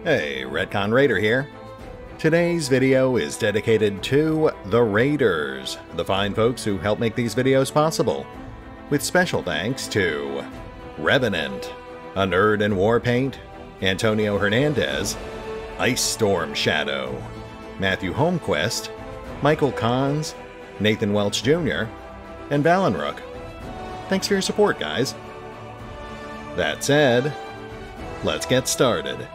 Hey, RetconRaider here. Today's video is dedicated to the Raiders, the fine folks who help make these videos possible, with special thanks to Revenant, Anerdinwarpaint, Antonio Hernandez, Icestormshadow, Matthew Holmquist, Michael Konz, Nathan Welch Jr., and Valinrook. Thanks for your support, guys. That said, let's get started.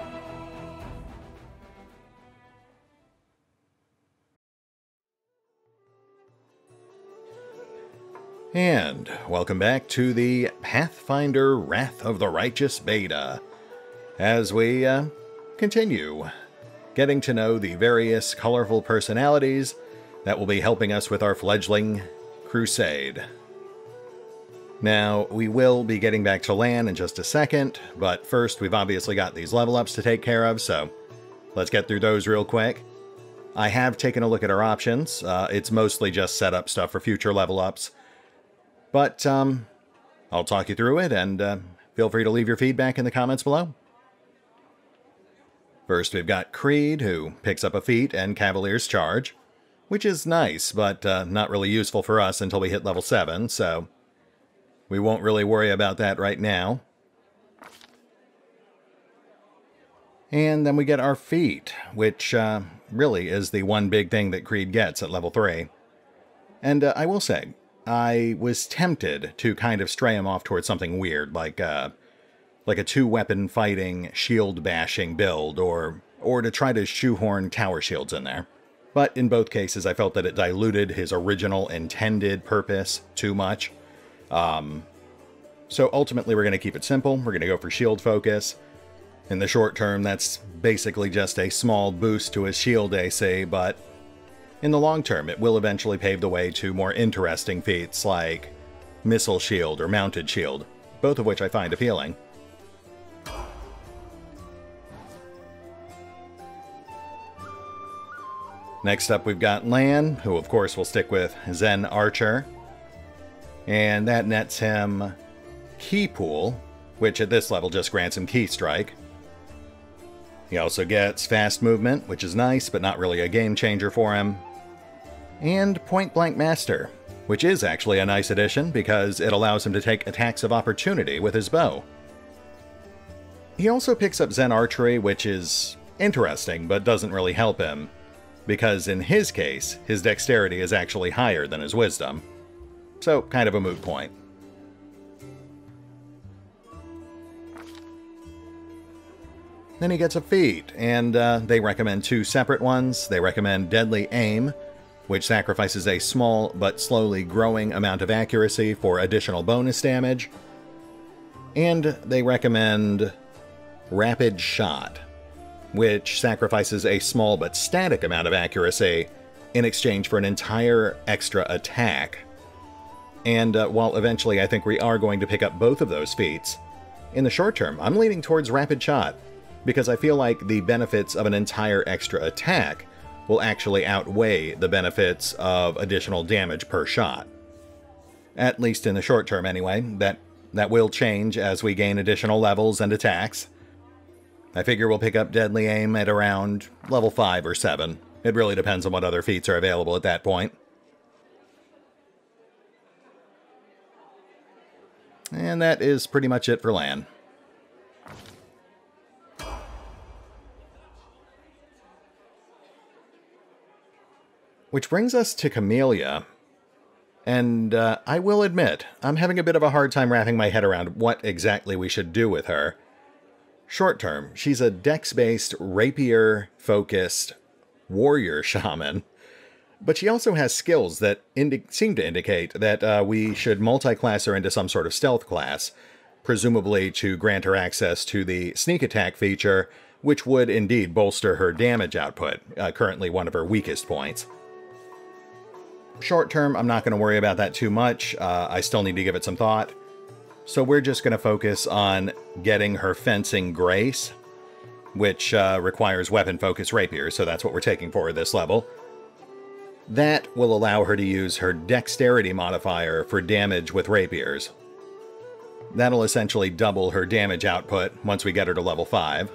And welcome back to the Pathfinder Wrath of the Righteous beta, as we continue getting to know the various colorful personalities that will be helping us with our fledgling crusade. Now, we will be getting back to Lann in just a second, but first we've obviously got these level ups to take care of, so let's get through those real quick. I have taken a look at our options. It's mostly just set up stuff for future level ups. But I'll talk you through it, and feel free to leave your feedback in the comments below. First, we've got Creed, who picks up a feat and Cavalier's Charge, which is nice, but not really useful for us until we hit level 7, so we won't really worry about that right now. And then we get our feat, which really is the one big thing that Creed gets at level 3. And I will say, I was tempted to kind of stray him off towards something weird, like a 2-weapon fighting, shield-bashing build, or to try to shoehorn tower shields in there. But in both cases, I felt that it diluted his original intended purpose too much. So ultimately, we're going to keep it simple. We're going to go for shield focus. In the short term, that's basically just a small boost to his shield AC, but in the long term, it will eventually pave the way to more interesting feats like Missile Shield or Mounted Shield, both of which I find appealing. Next up, we've got Lann, who of course will stick with Zen Archer, and that nets him Key Pool, which at this level just grants him Key Strike. He also gets Fast Movement, which is nice, but not really a game changer for him. And Point Blank Master, which is actually a nice addition because it allows him to take attacks of opportunity with his bow. He also picks up Zen Archery, which is interesting, but doesn't really help him, because in his case, his dexterity is actually higher than his wisdom. So, kind of a moot point. Then he gets a feat, and they recommend 2 separate ones. They recommend Deadly Aim, which sacrifices a small but slowly growing amount of accuracy for additional bonus damage. And they recommend Rapid Shot, which sacrifices a small but static amount of accuracy in exchange for an entire extra attack. And while eventually I think we are going to pick up both of those feats, in the short term, I'm leaning towards Rapid Shot, because I feel like the benefits of an entire extra attack will actually outweigh the benefits of additional damage per shot. At least in the short term anyway. That will change as we gain additional levels and attacks. I figure we'll pick up Deadly Aim at around level 5 or 7. It really depends on what other feats are available at that point. And that is pretty much it for Lann. Which brings us to Camellia, and I will admit, I'm having a bit of a hard time wrapping my head around what exactly we should do with her. Short term, she's a dex-based, rapier-focused warrior shaman, but she also has skills that seem to indicate that we should multi-class her into some sort of stealth class, presumably to grant her access to the sneak attack feature, which would indeed bolster her damage output, currently one of her weakest points. Short term, I'm not going to worry about that too much. I still need to give it some thought. So we're just going to focus on getting her Fencing Grace, which requires weapon focus rapier, so that's what we're taking for this level. That will allow her to use her dexterity modifier for damage with rapiers. That'll essentially double her damage output once we get her to level 5.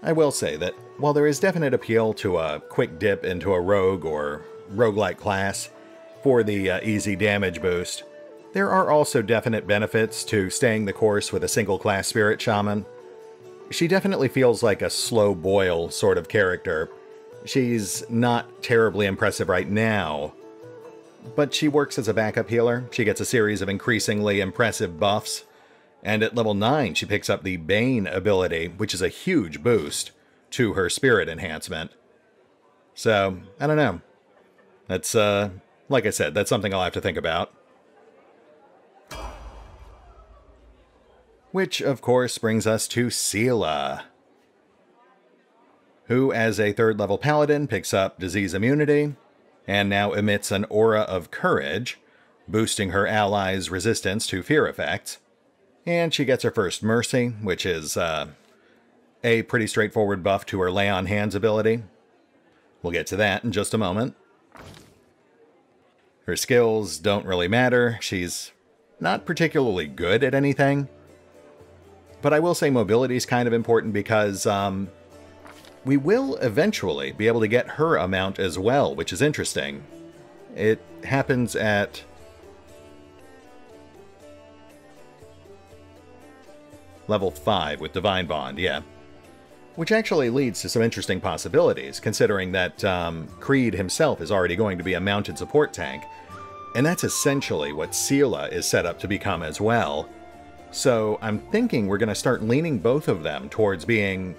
I will say that while there is definite appeal to a quick dip into a rogue or roguelike class for the easy damage boost, there are also definite benefits to staying the course with a single class Spirit Shaman. She definitely feels like a slow boil sort of character. She's not terribly impressive right now, but she works as a backup healer. She gets a series of increasingly impressive buffs, and at level 9 she picks up the Bane ability, which is a huge boost to her spirit enhancement. So, I don't know. That's, like I said, that's something I'll have to think about. Which, of course, brings us to Seelah, who, as a 3rd level paladin, picks up disease immunity, and now emits an aura of courage, boosting her allies' resistance to fear effects. And she gets her first mercy, which is a pretty straightforward buff to her lay on hands ability. We'll get to that in just a moment. Her skills don't really matter. She's not particularly good at anything. But I will say mobility is kind of important because we will eventually be able to get her a mount as well, which is interesting. It happens at level 5 with Divine Bond, yeah. Which actually leads to some interesting possibilities, considering that Creed himself is already going to be a mounted support tank. And that's essentially what Seelah is set up to become as well. So I'm thinking we're going to start leaning both of them towards being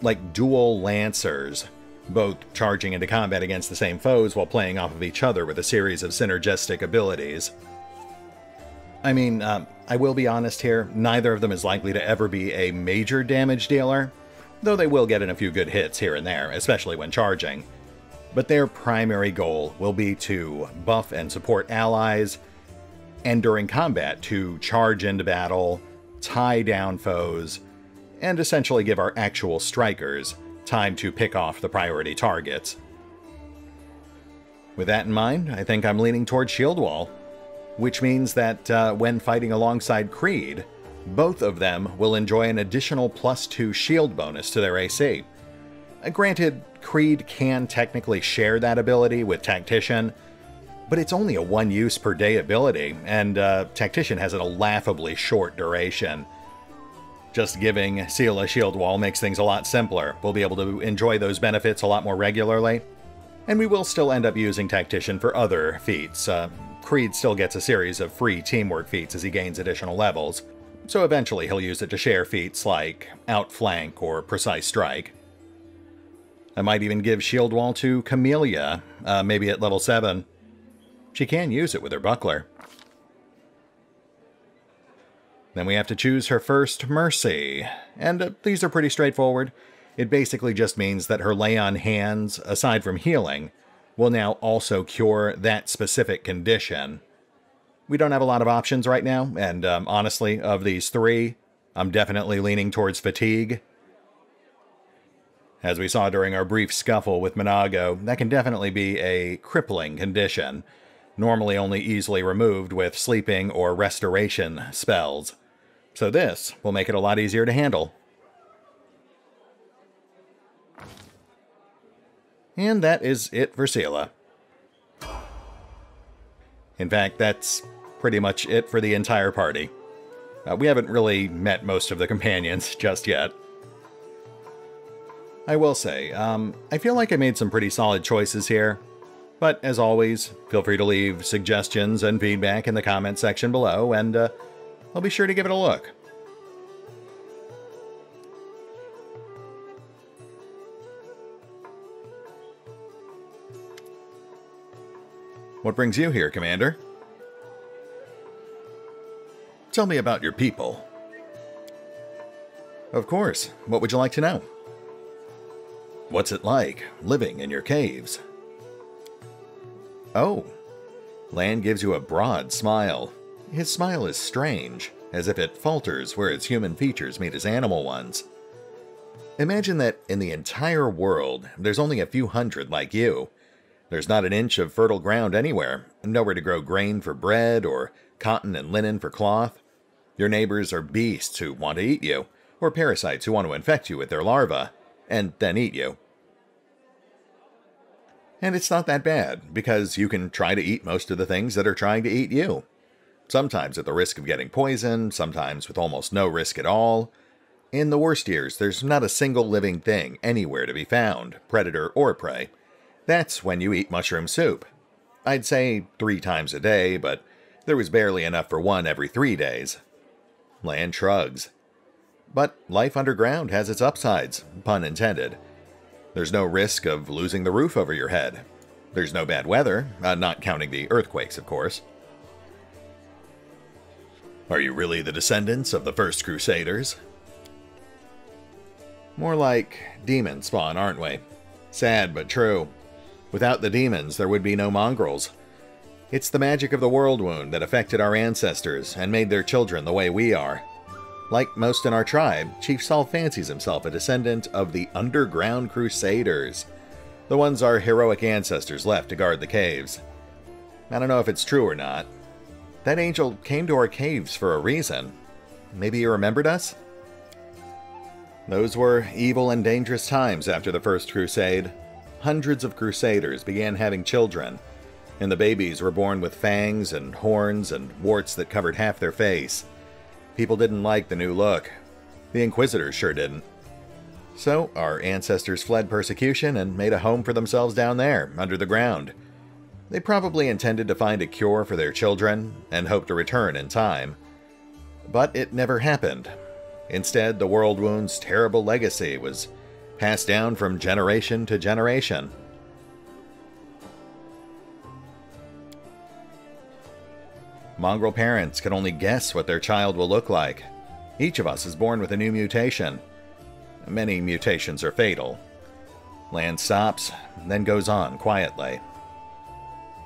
like dual lancers, both charging into combat against the same foes while playing off of each other with a series of synergistic abilities. I mean, I will be honest here, neither of them is likely to ever be a major damage dealer, though they will get in a few good hits here and there, especially when charging. But their primary goal will be to buff and support allies, and during combat to charge into battle, tie down foes, and essentially give our actual strikers time to pick off the priority targets. With that in mind, I think I'm leaning towards Shield Wall, which means that when fighting alongside Creed, both of them will enjoy an additional +2 shield bonus to their AC. Granted, Creed can technically share that ability with Tactician, but it's only a 1 use per day ability, and Tactician has a laughably short duration. Just giving Seelah Shield Wall makes things a lot simpler. We'll be able to enjoy those benefits a lot more regularly, and we will still end up using Tactician for other feats. Creed still gets a series of free teamwork feats as he gains additional levels, so eventually he'll use it to share feats like Outflank or Precise Strike. I might even give Shield Wall to Camellia, maybe at level 7. She can use it with her buckler. Then we have to choose her first Mercy, and these are pretty straightforward. It basically just means that her lay on hands, aside from healing, will now also cure that specific condition. We don't have a lot of options right now, and honestly, of these 3, I'm definitely leaning towards Fatigue. As we saw during our brief scuffle with Minago, that can definitely be a crippling condition, normally only easily removed with sleeping or restoration spells. So this will make it a lot easier to handle. And that is it for Seelah. In fact, that's pretty much it for the entire party. We haven't really met most of the companions just yet. I will say, I feel like I made some pretty solid choices here, but as always, feel free to leave suggestions and feedback in the comment section below, and I'll be sure to give it a look. What brings you here, Commander? Tell me about your people. Of course. What would you like to know? What's it like, living in your caves? Oh. Lann gives you a broad smile. His smile is strange, as if it falters where its human features meet his animal ones. Imagine that in the entire world, there's only a few hundred like you. There's not an inch of fertile ground anywhere, nowhere to grow grain for bread or cotton and linen for cloth. Your neighbors are beasts who want to eat you, or parasites who want to infect you with their larvae, and then eat you. And it's not that bad, because you can try to eat most of the things that are trying to eat you. Sometimes at the risk of getting poisoned, sometimes with almost no risk at all. In the worst years, there's not a single living thing anywhere to be found, predator or prey. That's when you eat mushroom soup. I'd say 3 times a day, but there was barely enough for one every 3 days. Lann shrugs. But life underground has its upsides, pun intended. There's no risk of losing the roof over your head. There's no bad weather, not counting the earthquakes, of course. Are you really the descendants of the first Crusaders? More like demon spawn, aren't we? Sad but true. Without the demons, there would be no mongrels. It's the magic of the world wound that affected our ancestors and made their children the way we are. Like most in our tribe, Chief Saul fancies himself a descendant of the Underground Crusaders, the ones our heroic ancestors left to guard the caves. I don't know if it's true or not. That angel came to our caves for a reason. Maybe he remembered us? Those were evil and dangerous times after the First Crusade. Hundreds of Crusaders began having children, and the babies were born with fangs and horns and warts that covered half their face. People didn't like the new look. The Inquisitors sure didn't. So our ancestors fled persecution and made a home for themselves down there, under the ground. They probably intended to find a cure for their children and hoped to return in time. But it never happened. Instead, the World Wound's terrible legacy was passed down from generation to generation. Mongrel parents can only guess what their child will look like. Each of us is born with a new mutation. Many mutations are fatal. Lann stops, then goes on quietly.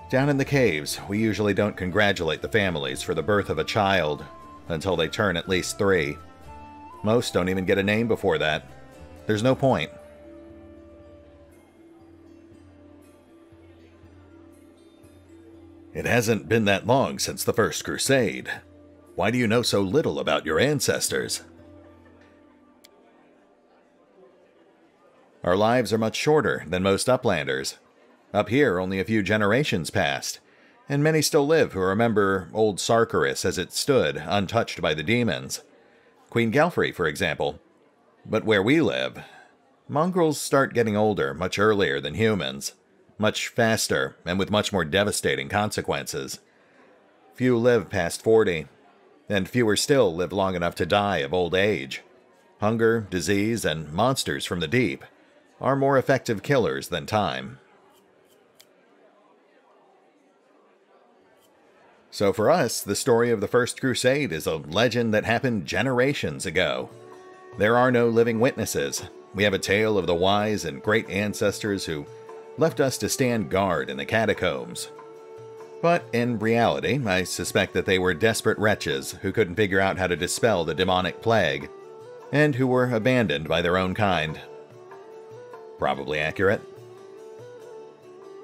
Down in the caves, we usually don't congratulate the families for the birth of a child until they turn at least 3. Most don't even get a name before that. There's no point. It hasn't been that long since the First Crusade. Why do you know so little about your ancestors? Our lives are much shorter than most uplanders. Up here, only a few generations passed, and many still live who remember old Sarkaris as it stood, untouched by the demons. Queen Galfrey, for example. But where we live, mongrels start getting older much earlier than humans, much faster, and with much more devastating consequences. Few live past 40, and fewer still live long enough to die of old age. Hunger, disease, and monsters from the deep are more effective killers than time. So for us, the story of the First Crusade is a legend that happened generations ago. There are no living witnesses. We have a tale of the wise and great ancestors who left us to stand guard in the catacombs. But in reality, I suspect that they were desperate wretches who couldn't figure out how to dispel the demonic plague, and who were abandoned by their own kind. Probably accurate.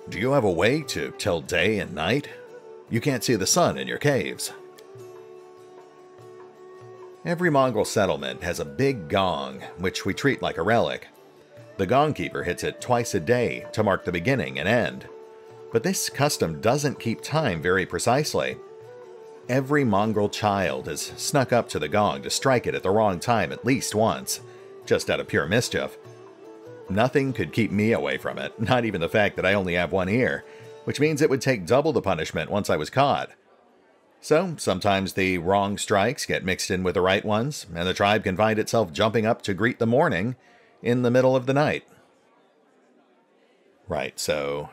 Do you have a way to tell day and night? You can't see the sun in your caves. Every mongrel settlement has a big gong, which we treat like a relic. The gong keeper hits it twice a day to mark the beginning and end. But this custom doesn't keep time very precisely. Every mongrel child has snuck up to the gong to strike it at the wrong time at least once, just out of pure mischief. Nothing could keep me away from it, not even the fact that I only have one ear, which means it would take double the punishment once I was caught. So, sometimes the wrong strikes get mixed in with the right ones, and the tribe can find itself jumping up to greet the morning in the middle of the night. Right, so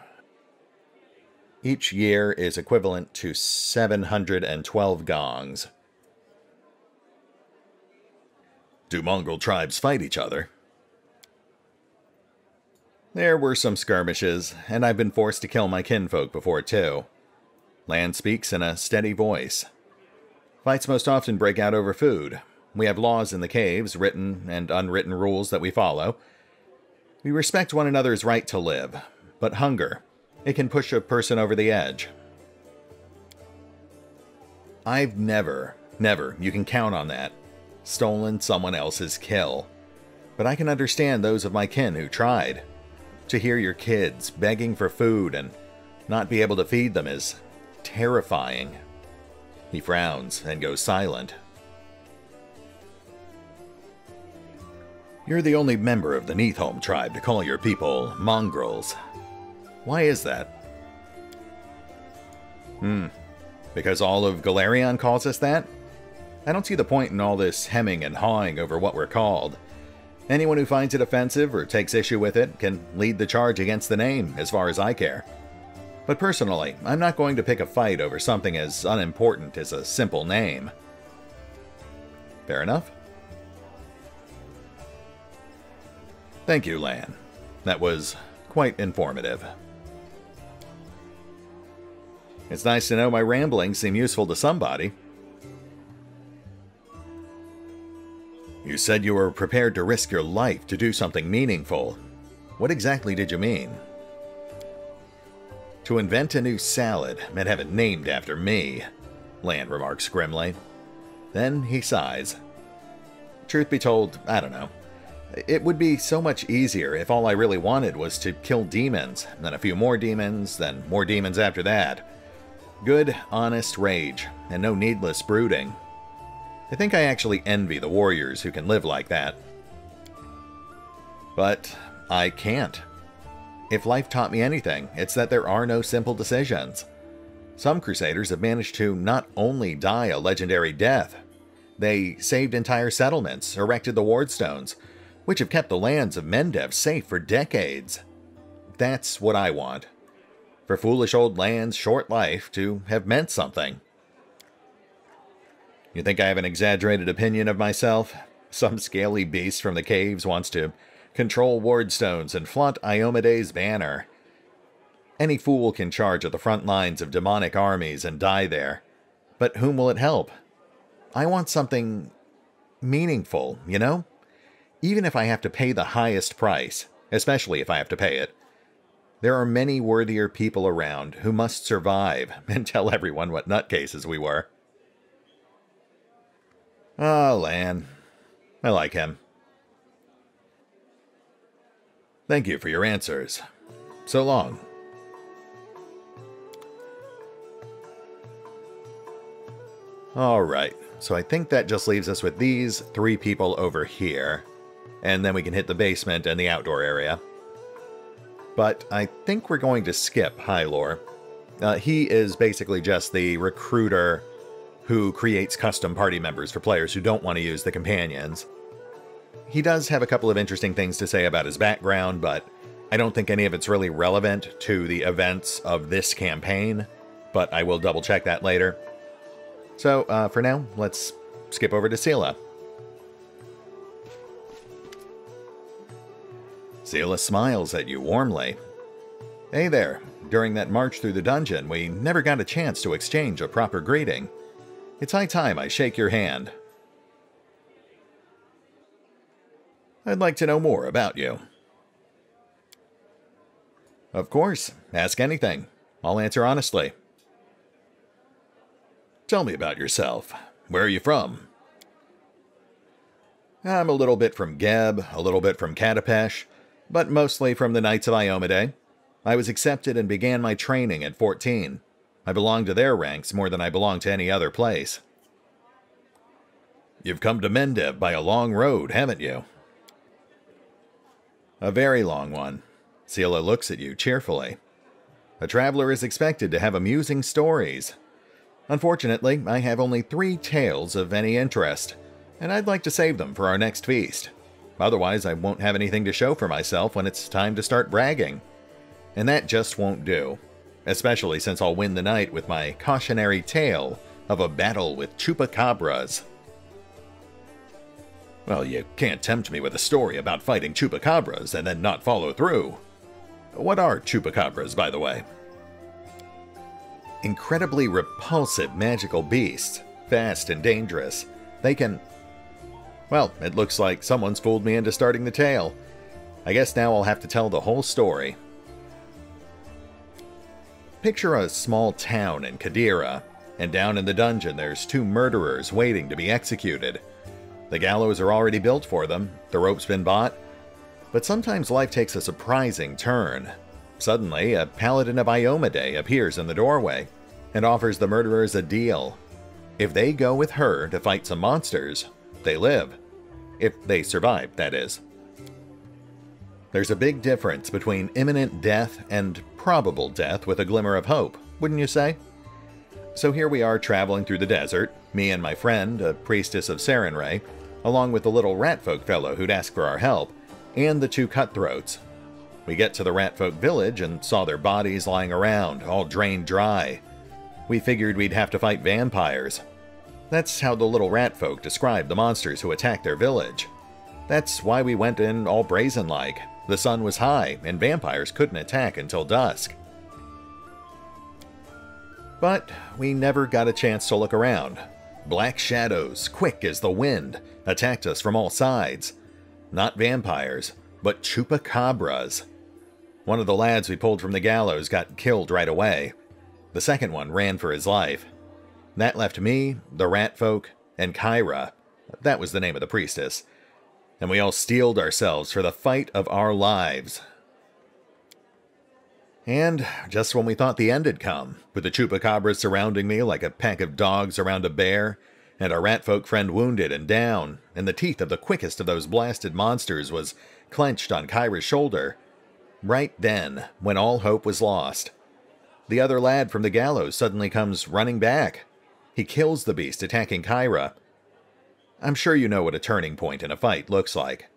each year is equivalent to 712 gongs. Do mongrel tribes fight each other? There were some skirmishes, and I've been forced to kill my kinfolk before too. Lann speaks in a steady voice. Fights most often break out over food. We have laws in the caves, written and unwritten rules that we follow. We respect one another's right to live, but hunger, it can push a person over the edge. I've never, you can count on that, stolen someone else's kill. But I can understand those of my kin who tried. To hear your kids begging for food and not be able to feed them is terrifying. He frowns and goes silent. You're the only member of the Neathholm tribe to call your people mongrels. Why is that? Because all of Golarion calls us that? I don't see the point in all this hemming and hawing over what we're called. Anyone who finds it offensive or takes issue with it can lead the charge against the name, as far as I care. But personally, I'm not going to pick a fight over something as unimportant as a simple name. Fair enough? Thank you, Lann. That was quite informative. It's nice to know my ramblings seem useful to somebody. You said you were prepared to risk your life to do something meaningful. What exactly did you mean? To invent a new salad and have it named after me, Lann remarks grimly. Then he sighs. Truth be told, I don't know. It would be so much easier if all I really wanted was to kill demons, then a few more demons, then more demons after that. Good, honest rage, and no needless brooding. I think I actually envy the warriors who can live like that. But I can't. If life taught me anything, it's that there are no simple decisions. Some crusaders have managed to not only die a legendary death, they saved entire settlements, erected the wardstones, which have kept the lands of Mendev safe for decades. That's what I want. For foolish old Lann's short life to have meant something. You think I have an exaggerated opinion of myself? Some scaly beast from the caves wants to control wardstones and flaunt Iomede's banner. Any fool can charge at the front lines of demonic armies and die there. But whom will it help? I want something meaningful, you know? Even if I have to pay the highest price, especially if I have to pay it. There are many worthier people around who must survive and tell everyone what nutcases we were. Ah, Lann. I like him. Thank you for your answers. So long. Alright, so I think that just leaves us with these 3 people over here. And then we can hit the basement and the outdoor area. But I think we're going to skip Hylor. He is basically just the recruiter who creates custom party members for players who don't want to use the companions. He does have a couple of interesting things to say about his background, but I don't think any of it's really relevant to the events of this campaign, but I will double check that later. So, for now, let's skip over to Seelah. Seelah smiles at you warmly. Hey there, during that march through the dungeon, we never got a chance to exchange a proper greeting. It's high time I shake your hand. I'd like to know more about you. Of course, ask anything. I'll answer honestly. Tell me about yourself. Where are you from? I'm a little bit from Geb, a little bit from Katapesh, but mostly from the Knights of Iomade. I was accepted and began my training at 14. I belong to their ranks more than I belong to any other place. You've come to Mendev by a long road, haven't you? A very long one. Seelah looks at you cheerfully. A traveler is expected to have amusing stories. Unfortunately, I have only 3 tales of any interest, and I'd like to save them for our next feast. Otherwise, I won't have anything to show for myself when it's time to start bragging. And that just won't do. Especially since I'll win the night with my cautionary tale of a battle with chupacabras. Well, you can't tempt me with a story about fighting chupacabras and then not follow through. What are chupacabras, by the way? Incredibly repulsive magical beasts, fast and dangerous. They can... Well, it looks like someone's fooled me into starting the tale. I guess now I'll have to tell the whole story. Picture a small town in Qadira, and down in the dungeon there's 2 murderers waiting to be executed. The gallows are already built for them, the rope's been bought, but sometimes life takes a surprising turn. Suddenly, a paladin of Iomedae appears in the doorway and offers the murderers a deal. If they go with her to fight some monsters, they live. If they survive, that is. There's a big difference between imminent death and probable death with a glimmer of hope, wouldn't you say? So here we are traveling through the desert, me and my friend, a priestess of Sarenrae, along with the little ratfolk fellow who'd asked for our help, and the 2 cutthroats. We get to the ratfolk village and saw their bodies lying around, all drained dry. We figured we'd have to fight vampires. That's how the little ratfolk described the monsters who attacked their village. That's why we went in all brazen-like. The sun was high, and vampires couldn't attack until dusk. But we never got a chance to look around. Black shadows, quick as the wind, attacked us from all sides. Not vampires, but chupacabras. One of the lads we pulled from the gallows got killed right away. The second one ran for his life. That left me, the ratfolk, and Kyra. That was the name of the priestess. And we all steeled ourselves for the fight of our lives. And just when we thought the end had come, with the chupacabras surrounding me like a pack of dogs around a bear, and our ratfolk friend wounded and down, and the teeth of the quickest of those blasted monsters was clenched on Kyra's shoulder, right then, when all hope was lost, the other lad from the gallows suddenly comes running back. He kills the beast attacking Kyra. I'm sure you know what a turning point in a fight looks like.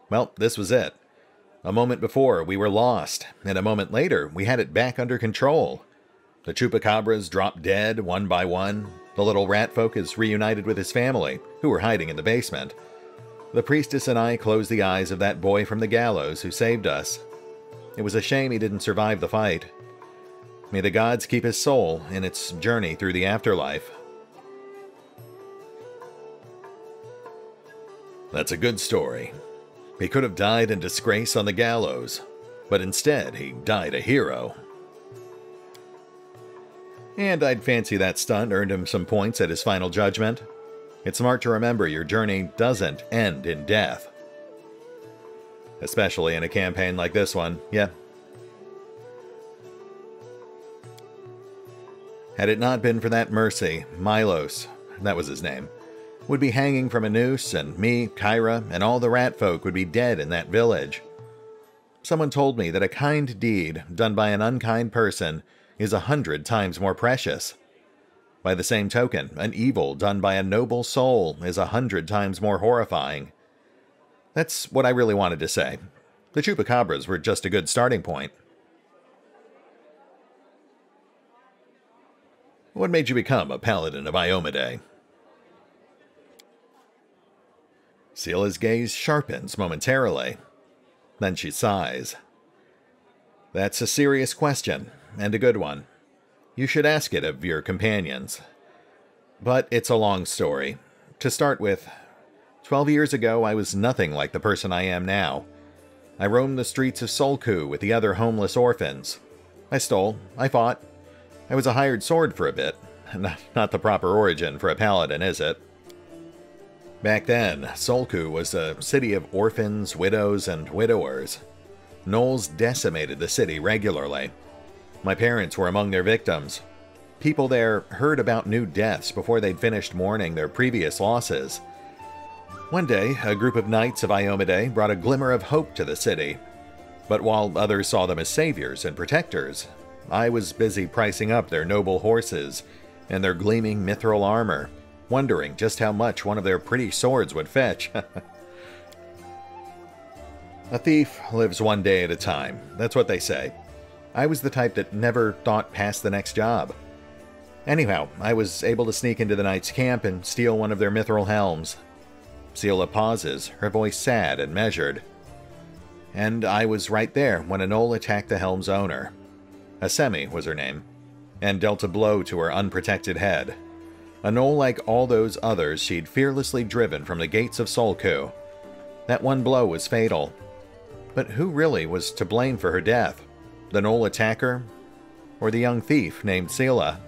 Well, this was it. A moment before, we were lost, and a moment later, we had it back under control. The chupacabras dropped dead, one by one. The little ratfolk is reunited with his family, who were hiding in the basement. The priestess and I closed the eyes of that boy from the gallows who saved us. It was a shame he didn't survive the fight. May the gods keep his soul in its journey through the afterlife. That's a good story. He could have died in disgrace on the gallows, but instead he died a hero. And I'd fancy that stunt earned him some points at his final judgment. It's smart to remember your journey doesn't end in death. Especially in a campaign like this one, yeah. Had it not been for that mercy, Milos, that was his name, would be hanging from a noose, and me, Kyra, and all the ratfolk would be dead in that village. Someone told me that a kind deed done by an unkind person is 100 times more precious. By the same token, an evil done by a noble soul is 100 times more horrifying. That's what I really wanted to say. The chupacabras were just a good starting point. What made you become a paladin of Iomedae? Seelah's gaze sharpens momentarily. Then she sighs. That's a serious question, and a good one. You should ask it of your companions. But it's a long story. To start with, 12 years ago I was nothing like the person I am now. I roamed the streets of Solku with the other homeless orphans. I stole, I fought. I was a hired sword for a bit. Not the proper origin for a paladin, is it? Back then, Solku was a city of orphans, widows, and widowers. Gnolls decimated the city regularly. My parents were among their victims. People there heard about new deaths before they'd finished mourning their previous losses. One day, a group of knights of Iomedae brought a glimmer of hope to the city. But while others saw them as saviors and protectors, I was busy pricing up their noble horses and their gleaming mithril armor, wondering just how much one of their pretty swords would fetch. A thief lives one day at a time, that's what they say. I was the type that never thought past the next job. Anyhow, I was able to sneak into the knight's camp and steal one of their mithril helms. Seelah pauses, her voice sad and measured. And I was right there when a gnoll attacked the helm's owner. Asemi was her name, and dealt a blow to her unprotected head. A gnoll like all those others she'd fearlessly driven from the gates of Solku. That one blow was fatal. But who really was to blame for her death? The gnoll attacker? Or the young thief named Seelah?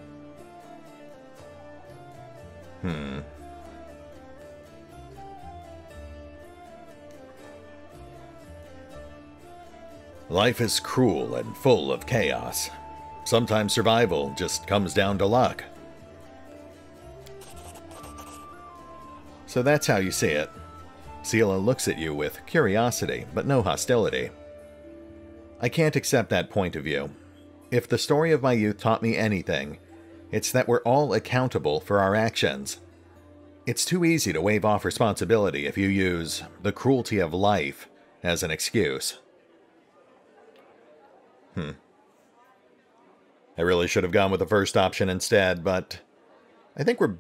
Life is cruel and full of chaos. Sometimes survival just comes down to luck. So that's how you see it. Seelah looks at you with curiosity, but no hostility. I can't accept that point of view. If the story of my youth taught me anything, it's that we're all accountable for our actions. It's too easy to wave off responsibility if you use the cruelty of life as an excuse. I really should have gone with the first option instead, but I think we're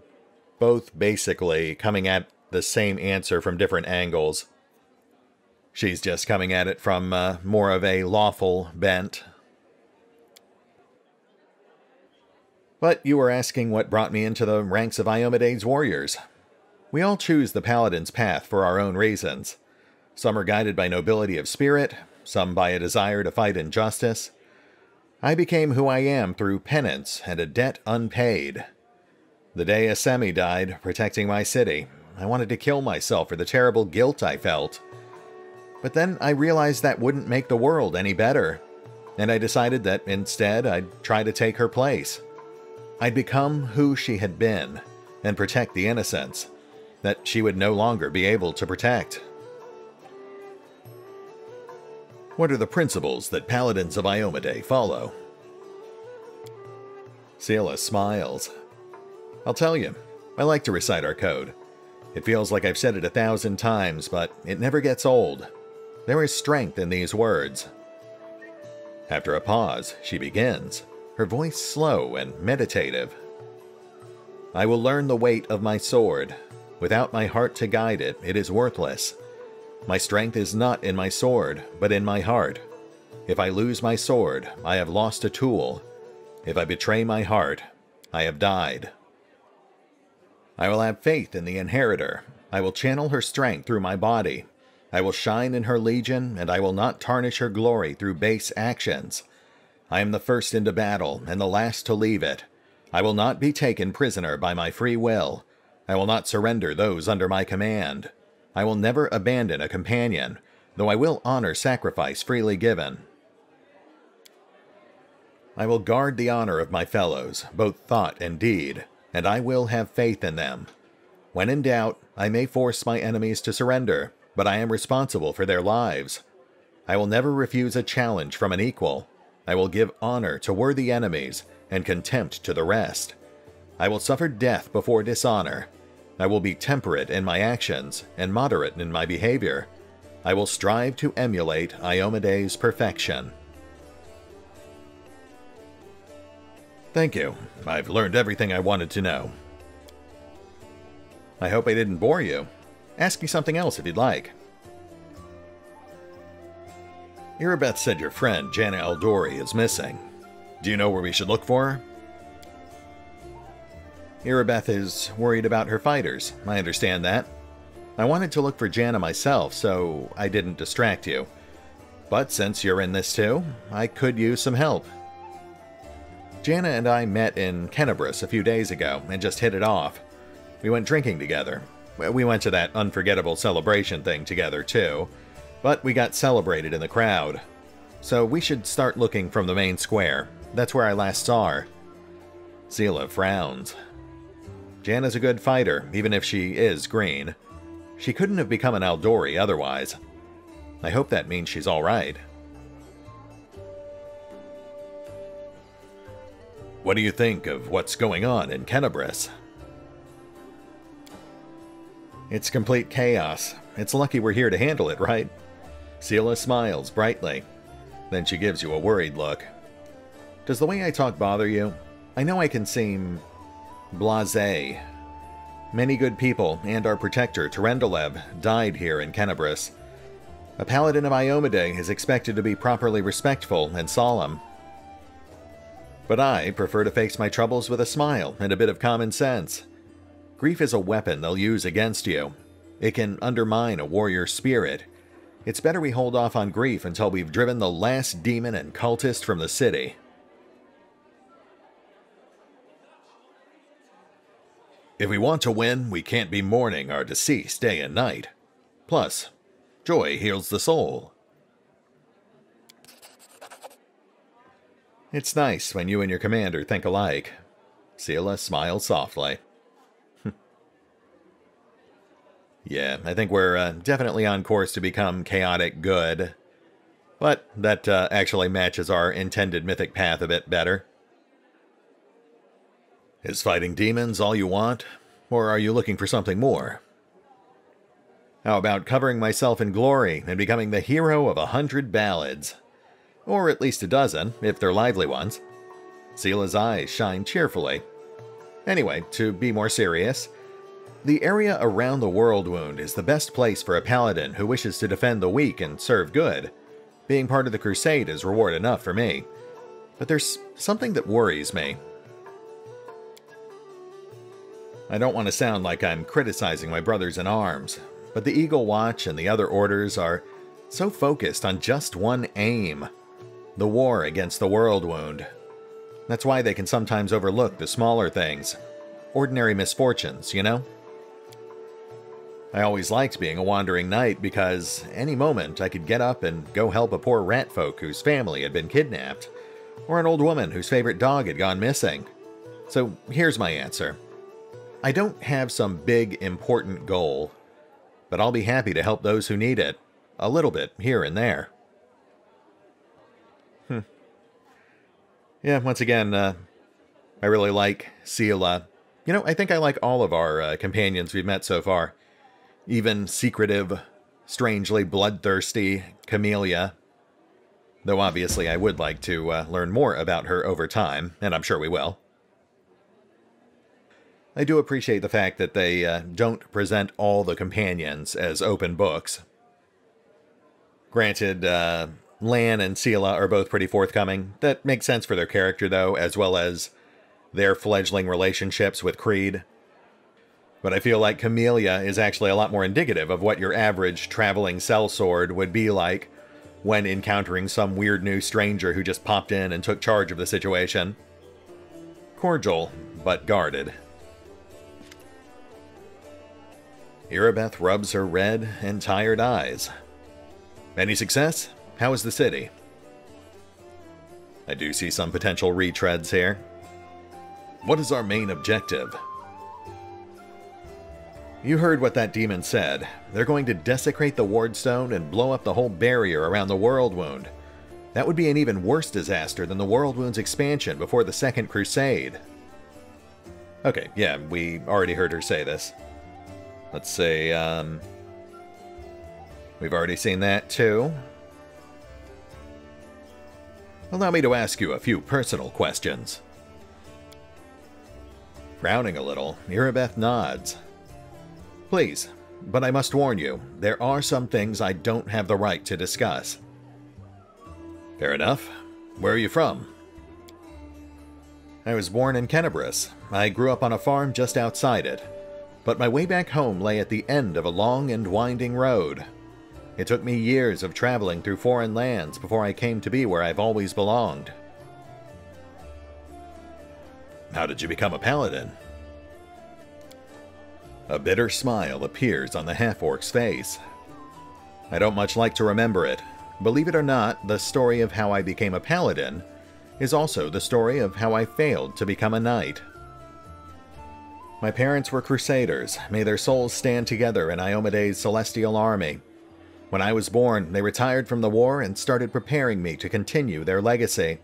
both basically coming at the same answer from different angles. She's just coming at it from more of a lawful bent. But you were asking what brought me into the ranks of Iomedae's warriors. We all choose the paladin's path for our own reasons. Some are guided by nobility of spirit, some by a desire to fight injustice. I became who I am through penance and a debt unpaid. The day Asemi died, protecting my city, I wanted to kill myself for the terrible guilt I felt. But then I realized that wouldn't make the world any better, and I decided that instead I'd try to take her place. I'd become who she had been, and protect the innocents that she would no longer be able to protect. What are the principles that paladins of Iomedae follow? Seelah smiles. I'll tell you, I like to recite our code. It feels like I've said it 1,000 times, but it never gets old. There is strength in these words. After a pause, she begins, her voice slow and meditative. I will learn the weight of my sword. Without my heart to guide it, it is worthless. My strength is not in my sword, but in my heart. If I lose my sword, I have lost a tool. If I betray my heart, I have died. I will have faith in the inheritor. I will channel her strength through my body. I will shine in her legion, and I will not tarnish her glory through base actions. I am the first into battle, and the last to leave it. I will not be taken prisoner by my free will. I will not surrender those under my command. I will never abandon a companion, though I will honor sacrifice freely given. I will guard the honor of my fellows, both thought and deed, and I will have faith in them. When in doubt, I may force my enemies to surrender, but I am responsible for their lives. I will never refuse a challenge from an equal. I will give honor to worthy enemies and contempt to the rest. I will suffer death before dishonor. I will be temperate in my actions and moderate in my behavior. I will strive to emulate Iomedae's perfection. Thank you. I've learned everything I wanted to know. I hope I didn't bore you. Ask me something else if you'd like. Irabeth said your friend, Jana Eldori, is missing. Do you know where we should look for her? Irabeth is worried about her fighters. I understand that. I wanted to look for Jana myself, so I didn't distract you. But since you're in this too, I could use some help. Jana and I met in Kenabres a few days ago and just hit it off. We went drinking together. We went to that unforgettable celebration thing together too, but we got celebrated in the crowd. So we should start looking from the main square. That's where I last saw her. Seelah frowns. Jana's a good fighter, even if she is green. She couldn't have become an Eldori otherwise. I hope that means she's alright. What do you think of what's going on in Kenabres? It's complete chaos. It's lucky we're here to handle it, right? Seelah smiles brightly. Then she gives you a worried look. Does the way I talk bother you? I know I can seem blasé. Many good people and our protector, Terendelev, died here in Kenabres. A paladin of Iomedae is expected to be properly respectful and solemn. But I prefer to face my troubles with a smile and a bit of common sense. Grief is a weapon they'll use against you. It can undermine a warrior's spirit. It's better we hold off on grief until we've driven the last demon and cultist from the city. If we want to win, we can't be mourning our deceased day and night. Plus, joy heals the soul. It's nice when you and your commander think alike. Seelah smiled softly. Yeah, I think we're definitely on course to become chaotic good. But that actually matches our intended mythic path a bit better. Is fighting demons all you want? Or are you looking for something more? How about covering myself in glory and becoming the hero of 100 ballads? Or at least a dozen, if they're lively ones. Seelah's eyes shine cheerfully. Anyway, to be more serious, the area around the World Wound is the best place for a paladin who wishes to defend the weak and serve good. Being part of the crusade is reward enough for me. But there's something that worries me. I don't want to sound like I'm criticizing my brothers in arms, but the Eagle Watch and the other orders are so focused on just one aim: the war against the World Wound. That's why they can sometimes overlook the smaller things. Ordinary misfortunes, you know? I always liked being a wandering knight because any moment I could get up and go help a poor rat folk whose family had been kidnapped, or an old woman whose favorite dog had gone missing. So here's my answer. I don't have some big, important goal, but I'll be happy to help those who need it, a little bit here and there. Yeah, once again, I really like Seelah. You know, I think I like all of our companions we've met so far. Even secretive, strangely bloodthirsty Camellia. Though obviously I would like to learn more about her over time, and I'm sure we will. I do appreciate the fact that they don't present all the companions as open books. Granted, Lann and Seelah are both pretty forthcoming. That makes sense for their character, though, as well as their fledgling relationships with Creed. But I feel like Camellia is actually a lot more indicative of what your average traveling sellsword would be like when encountering some weird new stranger who just popped in and took charge of the situation. Cordial, but guarded. Irabeth rubs her red and tired eyes. Any success? How is the city? I do see some potential retreads here. What is our main objective? You heard what that demon said. They're going to desecrate the Wardstone and blow up the whole barrier around the World Wound. That would be an even worse disaster than the World Wound's expansion before the Second Crusade. Okay, yeah, we already heard her say this. Let's say, we've already seen that too. Allow me to ask you a few personal questions. Frowning a little, Irabeth nods. Please, but I must warn you, there are some things I don't have the right to discuss. Fair enough. Where are you from? I was born in Kenabres. I grew up on a farm just outside it. But my way back home lay at the end of a long and winding road. It took me years of traveling through foreign lands before I came to be where I've always belonged. How did you become a paladin? A bitter smile appears on the half-orc's face. I don't much like to remember it. Believe it or not, the story of how I became a paladin is also the story of how I failed to become a knight. My parents were crusaders. May their souls stand together in Iomede's celestial army. When I was born, they retired from the war and started preparing me to continue their legacy.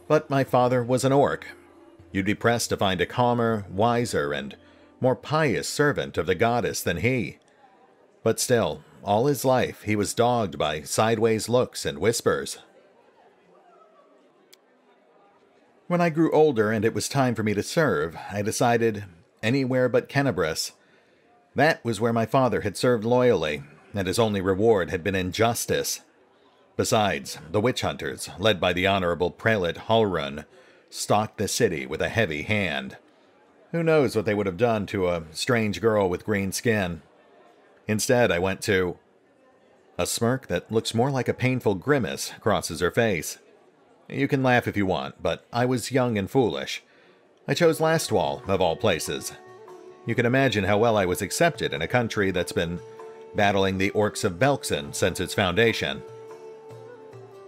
But my father was an orc. You'd be pressed to find a calmer, wiser, and more pious servant of the goddess than he. But still, all his life he was dogged by sideways looks and whispers. When I grew older and it was time for me to serve, I decided anywhere but Kenabres. That was where my father had served loyally, and his only reward had been injustice. Besides, the witch hunters, led by the honorable prelate Halrun, stalked the city with a heavy hand. Who knows what they would have done to a strange girl with green skin. Instead, I went to... A smirk that looks more like a painful grimace crosses her face. You can laugh if you want, but I was young and foolish. I chose Lastwall, of all places. You can imagine how well I was accepted in a country that's been battling the orcs of Belkzen since its foundation.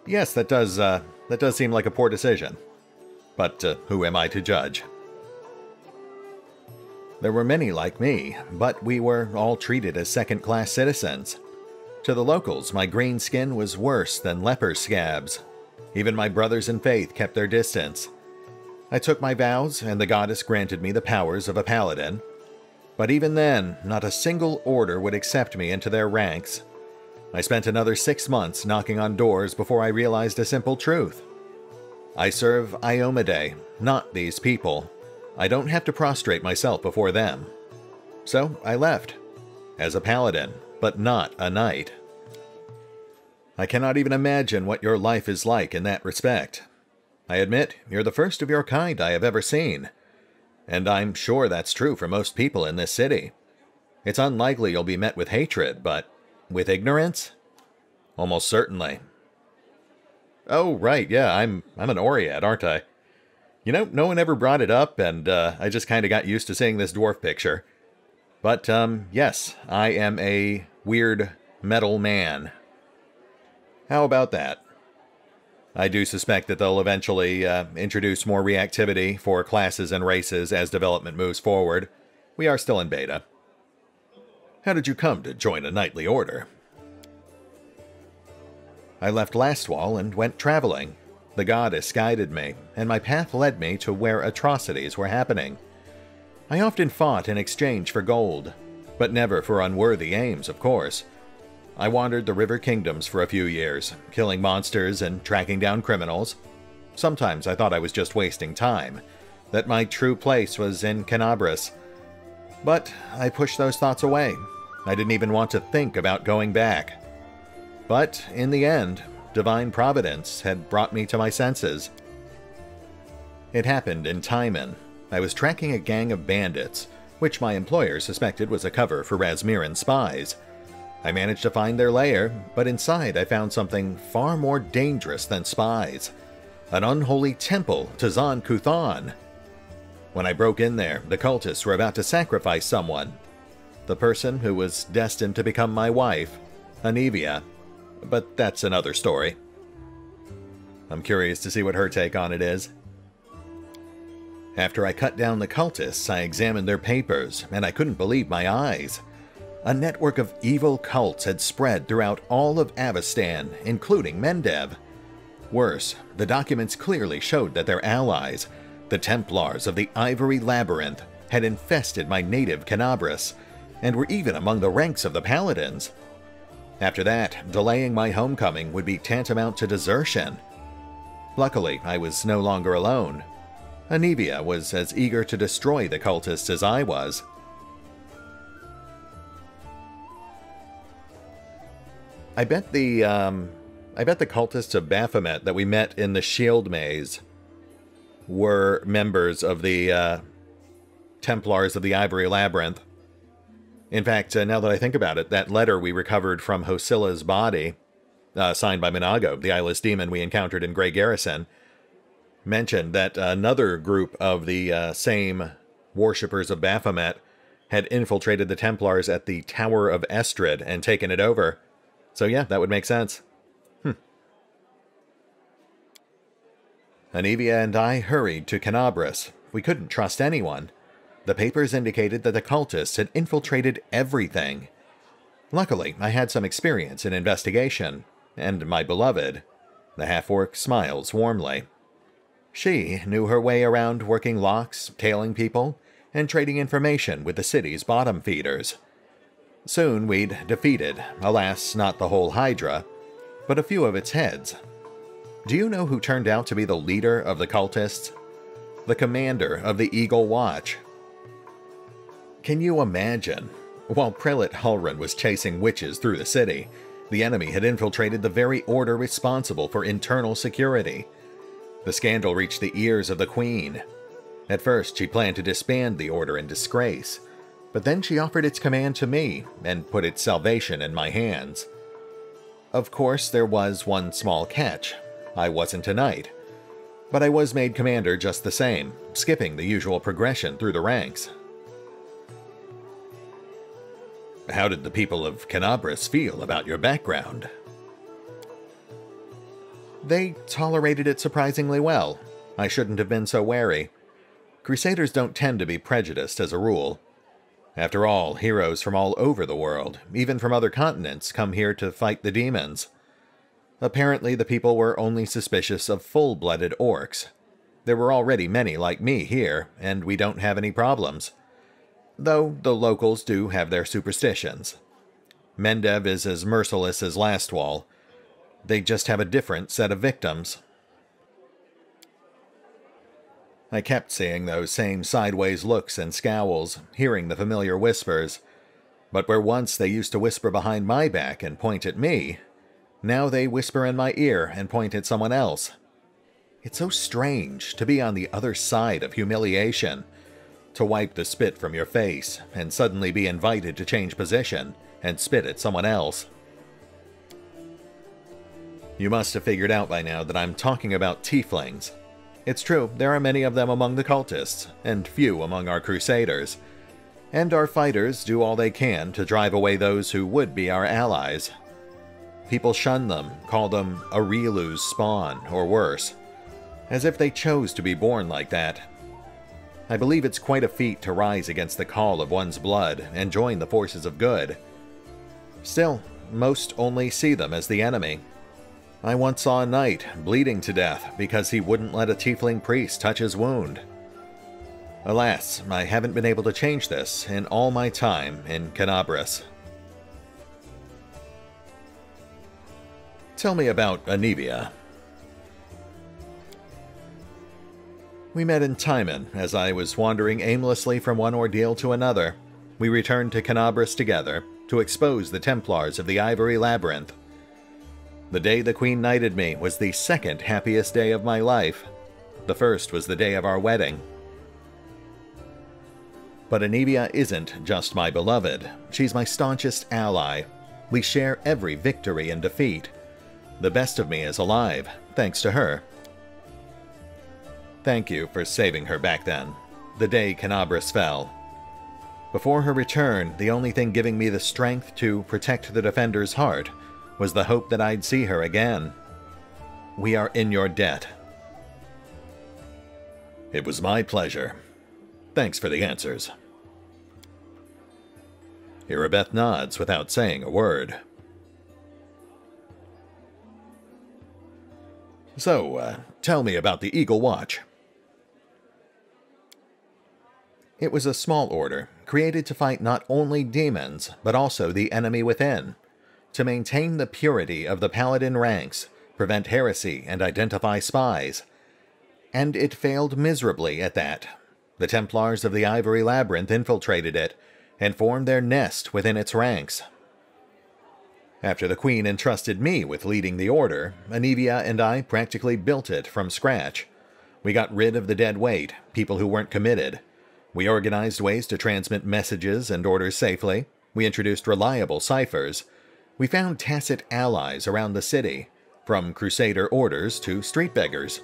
Yes, that does that does seem like a poor decision. But who am I to judge? There were many like me, but we were all treated as second-class citizens. To the locals, my green skin was worse than leper scabs. Even my brothers in faith kept their distance. I took my vows, and the goddess granted me the powers of a paladin. But even then, not a single order would accept me into their ranks. I spent another 6 months knocking on doors before I realized a simple truth. I serve Iomedae, not these people. I don't have to prostrate myself before them. So I left, as a paladin, but not a knight. I cannot even imagine what your life is like in that respect. I admit, you're the first of your kind I have ever seen. And I'm sure that's true for most people in this city. It's unlikely you'll be met with hatred, but with ignorance? Almost certainly. Oh, right, yeah, I'm an Oread, aren't I? You know, no one ever brought it up, and I just kind of got used to seeing this dwarf picture. But, yes, I am a weird metal man. How about that? I do suspect that they'll eventually introduce more reactivity for classes and races as development moves forward. We are still in beta. How did you come to join a knightly order? I left Lastwall and went traveling. The goddess guided me, and my path led me to where atrocities were happening. I often fought in exchange for gold, but never for unworthy aims, of course. I wandered the River Kingdoms for a few years, killing monsters and tracking down criminals. Sometimes I thought I was just wasting time, that my true place was in Kenabres. But I pushed those thoughts away. I didn't even want to think about going back. But in the end, divine providence had brought me to my senses. It happened in Timon. I was tracking a gang of bandits, which my employer suspected was a cover for Razmiran spies. I managed to find their lair, but inside I found something far more dangerous than spies. An unholy temple to Zon Kuthan. When I broke in there, the cultists were about to sacrifice someone. The person who was destined to become my wife, Anevia. But that's another story. I'm curious to see what her take on it is. After I cut down the cultists, I examined their papers, and I couldn't believe my eyes. A network of evil cults had spread throughout all of Avestan, including Mendev. Worse, the documents clearly showed that their allies, the Templars of the Ivory Labyrinth, had infested my native Kenabres, and were even among the ranks of the Paladins. After that, delaying my homecoming would be tantamount to desertion. Luckily, I was no longer alone. Anevia was as eager to destroy the cultists as I was. I bet the cultists of Baphomet that we met in the Shield Maze were members of the Templars of the Ivory Labyrinth. In fact, now that I think about it, that letter we recovered from Hosilla's body, signed by Minago, the eyeless demon we encountered in Grey Garrison, mentioned that another group of the same worshippers of Baphomet had infiltrated the Templars at the Tower of Estrid and taken it over. So yeah, that would make sense. Anevia and I hurried to Kenabres. We couldn't trust anyone. The papers indicated that the cultists had infiltrated everything. Luckily, I had some experience in investigation, and my beloved, the half-orc, smiles warmly. She knew her way around working locks, tailing people, and trading information with the city's bottom feeders. Soon we'd defeated, alas, not the whole Hydra, but a few of its heads. Do you know who turned out to be the leader of the cultists? The commander of the Eagle Watch. Can you imagine? While Prelate Halrun was chasing witches through the city, the enemy had infiltrated the very order responsible for internal security. The scandal reached the ears of the Queen. At first, she planned to disband the order in disgrace, but then she offered its command to me and put its salvation in my hands. Of course, there was one small catch. I wasn't a knight, but I was made commander just the same, skipping the usual progression through the ranks. How did the people of Kenabres feel about your background? They tolerated it surprisingly well. I shouldn't have been so wary. Crusaders don't tend to be prejudiced as a rule. After all, heroes from all over the world, even from other continents, come here to fight the demons. Apparently, the people were only suspicious of full-blooded orcs. There were already many like me here, and we don't have any problems. Though the locals do have their superstitions. Mendev is as merciless as Lastwall. They just have a different set of victims. I kept seeing those same sideways looks and scowls, hearing the familiar whispers. But where once they used to whisper behind my back and point at me, now they whisper in my ear and point at someone else. It's so strange to be on the other side of humiliation, to wipe the spit from your face and suddenly be invited to change position and spit at someone else. You must have figured out by now that I'm talking about tieflings. It's true, there are many of them among the cultists, and few among our crusaders. And our fighters do all they can to drive away those who would be our allies. People shun them, call them Arelu's spawn, or worse, as if they chose to be born like that. I believe it's quite a feat to rise against the call of one's blood and join the forces of good. Still, most only see them as the enemy. I once saw a knight bleeding to death because he wouldn't let a tiefling priest touch his wound. Alas, I haven't been able to change this in all my time in Kenabres. Tell me about Anivia. We met in Timon as I was wandering aimlessly from one ordeal to another. We returned to Kenabres together to expose the Templars of the Ivory Labyrinth. The day the Queen knighted me was the second happiest day of my life. The first was the day of our wedding. But Anivia isn't just my beloved. She's my staunchest ally. We share every victory and defeat. The best of me is alive, thanks to her. Thank you for saving her back then, the day Kenabres fell. Before her return, the only thing giving me the strength to protect the Defender's heart was the hope that I'd see her again. We are in your debt. It was my pleasure. Thanks for the answers. Irabeth nods without saying a word. So, tell me about the Eagle Watch. It was a small order, created to fight not only demons, but also the enemy within. To maintain the purity of the paladin ranks, prevent heresy, and identify spies. And it failed miserably at that. The Templars of the Ivory Labyrinth infiltrated it, and formed their nest within its ranks. After the Queen entrusted me with leading the order, Anivia and I practically built it from scratch. We got rid of the dead weight, people who weren't committed. We organized ways to transmit messages and orders safely. We introduced reliable ciphers. We found tacit allies around the city, from crusader orders to street beggars.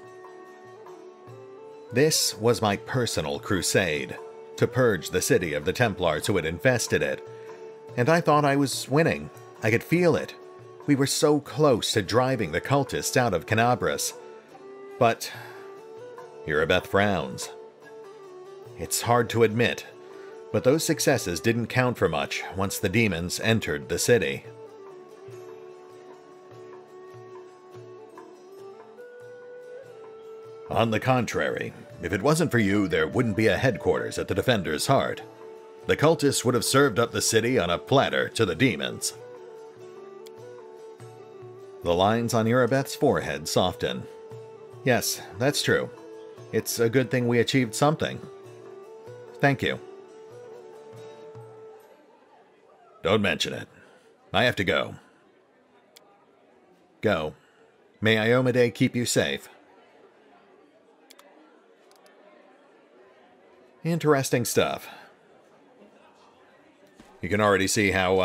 This was my personal crusade, to purge the city of the Templars who had infested it. And I thought I was winning. I could feel it. We were so close to driving the cultists out of Kenabres. But Irabeth frowns. It's hard to admit, but those successes didn't count for much once the demons entered the city. On the contrary, if it wasn't for you, there wouldn't be a headquarters at the Defender's Heart. The cultists would have served up the city on a platter to the demons. The lines on Irabeth's forehead soften. Yes, that's true. It's a good thing we achieved something. Thank you. Don't mention it. I have to go. Go. May Iomedae keep you safe. Interesting stuff. You can already see how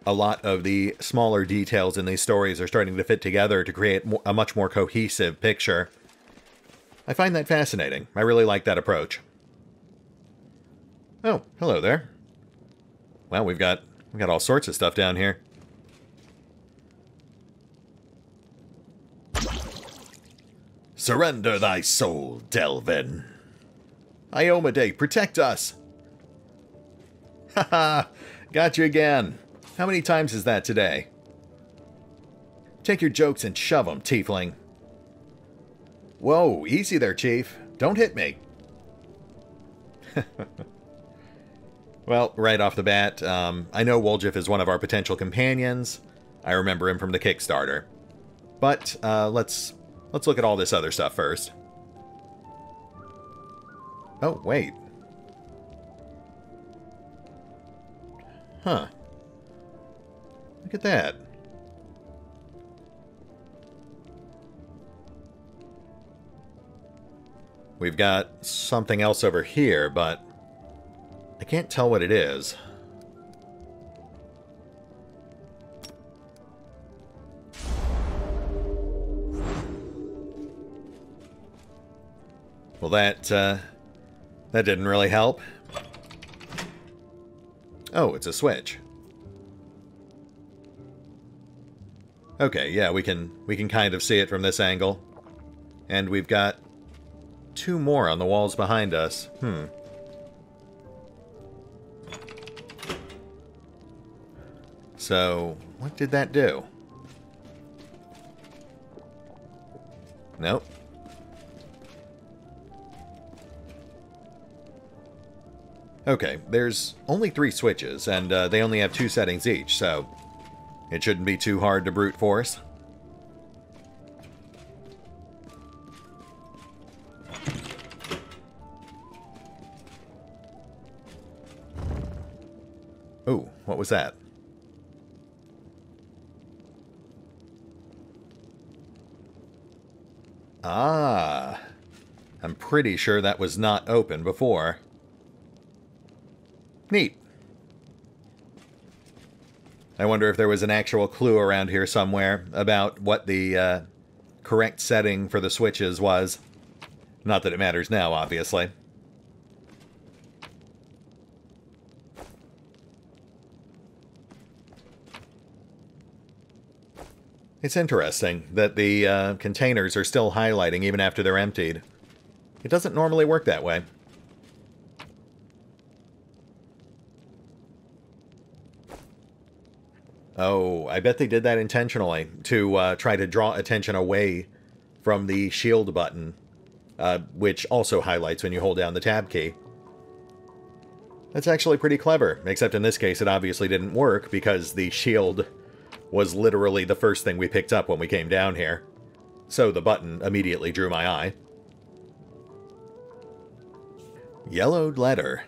a lot of the smaller details in these stories are starting to fit together to create a much more cohesive picture. I find that fascinating. I really like that approach. Oh, hello there. Well, we've got all sorts of stuff down here. Surrender thy soul, Delvin. Iomedae, protect us! Haha, got you again. How many times is that today? Take your jokes and shove them, tiefling. Whoa, easy there, Chief. Don't hit me. Well, right off the bat, I know Woljif is one of our potential companions. I remember him from the Kickstarter. But let's look at all this other stuff first. Oh, wait. Huh. Look at that. We've got something else over here, but I can't tell what it is. Well, that didn't really help. Oh, it's a switch. Okay, yeah, we can kind of see it from this angle. And we've got 2 more on the walls behind us. So, what did that do? Nope. Okay, there's only 3 switches, and they only have 2 settings each, so it shouldn't be too hard to brute force. Ooh, what was that? Ah, I'm pretty sure that was not open before. Neat. I wonder if there was an actual clue around here somewhere about what the correct setting for the switches was. Not that it matters now, obviously. It's interesting that the containers are still highlighting even after they're emptied. It doesn't normally work that way. Oh, I bet they did that intentionally to try to draw attention away from the shield button, which also highlights when you hold down the tab key. That's actually pretty clever, except in this case it obviously didn't work because the shield was literally the first thing we picked up when we came down here. So the button immediately drew my eye. Yellowed letter.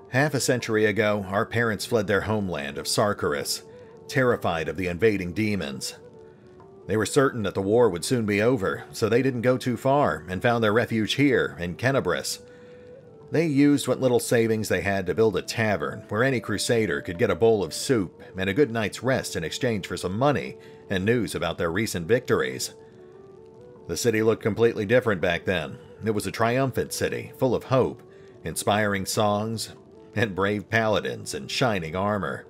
Half a century ago, our parents fled their homeland of Sarkarus, terrified of the invading demons. They were certain that the war would soon be over, so they didn't go too far and found their refuge here in Kenabres. They used what little savings they had to build a tavern where any crusader could get a bowl of soup and a good night's rest in exchange for some money and news about their recent victories. The city looked completely different back then. It was a triumphant city, full of hope, inspiring songs, and brave paladins in shining armor.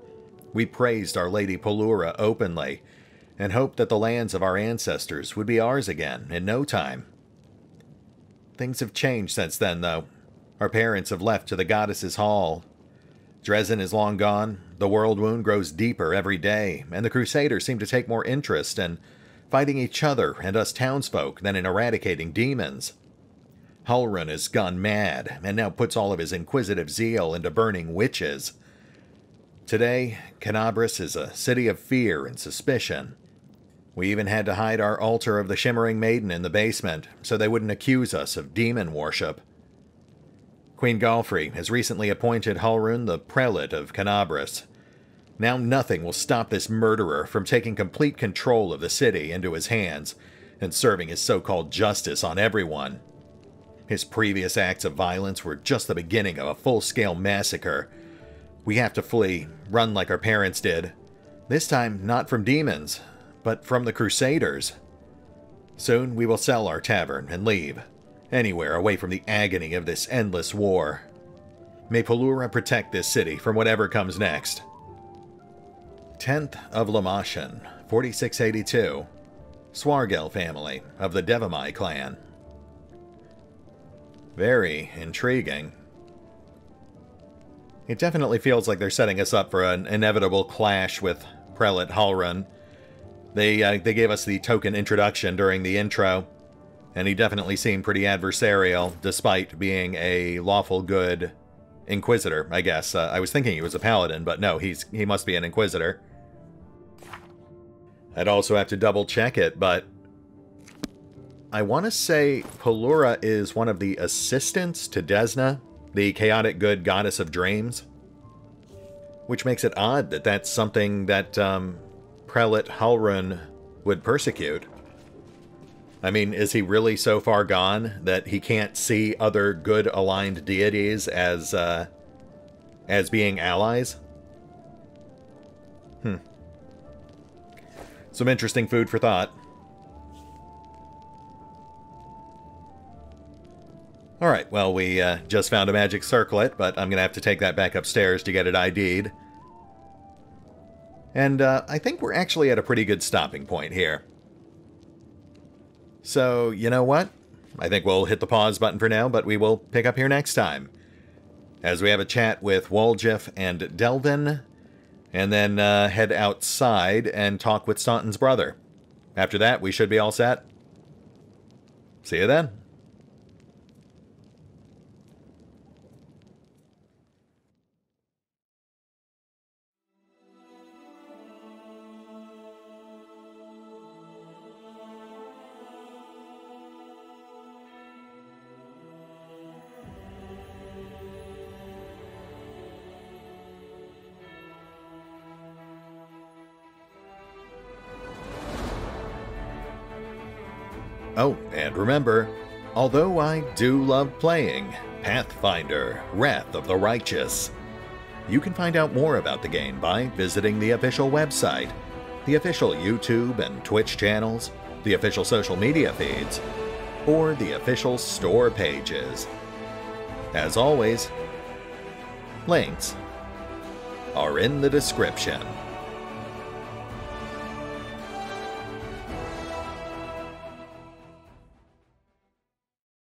We praised Our Lady Pelura openly, and hoped that the lands of our ancestors would be ours again in no time. Things have changed since then, though. Our parents have left to the Goddess's Hall. Dresden is long gone, the world wound grows deeper every day, and the Crusaders seem to take more interest in fighting each other and us townsfolk than in eradicating demons. Halrun has gone mad, and now puts all of his inquisitive zeal into burning witches. Today, Kenabres is a city of fear and suspicion. We even had to hide our altar of the Shimmering Maiden in the basement, so they wouldn't accuse us of demon worship. Queen Galfrey has recently appointed Halrun the prelate of Kenabres. Now nothing will stop this murderer from taking complete control of the city into his hands and serving his so-called justice on everyone. His previous acts of violence were just the beginning of a full-scale massacre. We have to flee, run like our parents did. This time, not from demons, but from the Crusaders. Soon we will sell our tavern and leave, anywhere away from the agony of this endless war. May Pelura protect this city from whatever comes next. 10th of Lamashan, 4682. Swargel family of the Devamai clan. Very intriguing. It definitely feels like they're setting us up for an inevitable clash with Prelate Halrun. They gave us the token introduction during the intro, and he definitely seemed pretty adversarial, despite being a lawful good Inquisitor, I guess. I was thinking he was a Paladin, but no, he must be an Inquisitor. I'd also have to double-check it, but I want to say Pelura is one of the assistants to Desna, the chaotic good goddess of dreams, which makes it odd that that's something that Prelate Halrun would persecute. I mean, is he really so far gone that he can't see other good aligned deities as being allies? Some interesting food for thought. Alright, well, we just found a magic circlet, but I'm going to have to take that back upstairs to get it ID'd. And I think we're actually at a pretty good stopping point here. So, you know what? I think we'll hit the pause button for now, but we will pick up here next time, as we have a chat with Woljif and Delvin, and then head outside and talk with Staunton's brother. After that, we should be all set. See you then. Oh, and remember, although I do love playing Pathfinder, Wrath of the Righteous, you can find out more about the game by visiting the official website, the official YouTube and Twitch channels, the official social media feeds, or the official store pages. As always, links are in the description.